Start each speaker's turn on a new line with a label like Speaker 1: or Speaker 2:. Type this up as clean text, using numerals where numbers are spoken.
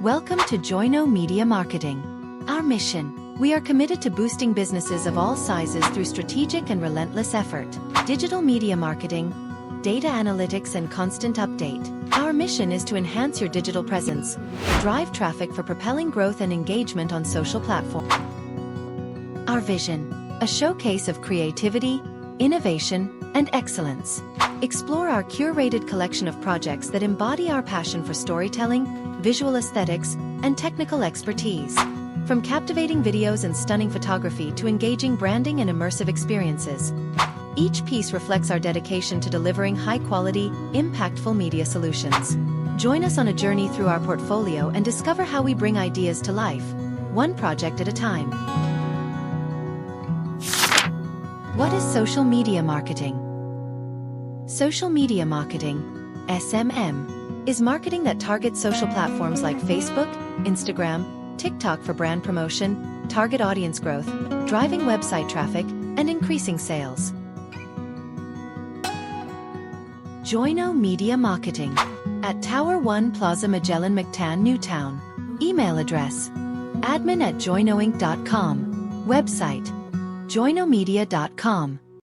Speaker 1: Welcome to JOYNO Media Marketing. Our mission: we are committed to boosting businesses of all sizes through strategic and relentless effort. Digital media marketing, data analytics and constant update. Our mission is to enhance your digital presence, drive traffic for propelling growth and engagement on social platforms. Our vision: a showcase of creativity, innovation, and excellence. Explore our curated collection of projects that embody our passion for storytelling, visual aesthetics, and technical expertise. From captivating videos and stunning photography to engaging branding and immersive experiences, each piece reflects our dedication to delivering high-quality, impactful media solutions. Join us on a journey through our portfolio and discover how we bring ideas to life, one project at a time. What is social media marketing? Social media marketing, SMM, is marketing that targets social platforms like Facebook, Instagram, TikTok for brand promotion, target audience growth, driving website traffic, and increasing sales. JOYNO Media Marketing at Tower 1 Plaza Magellan McTan Newtown. Email address: admin@joynoinc.com. Website: joynomedia.com.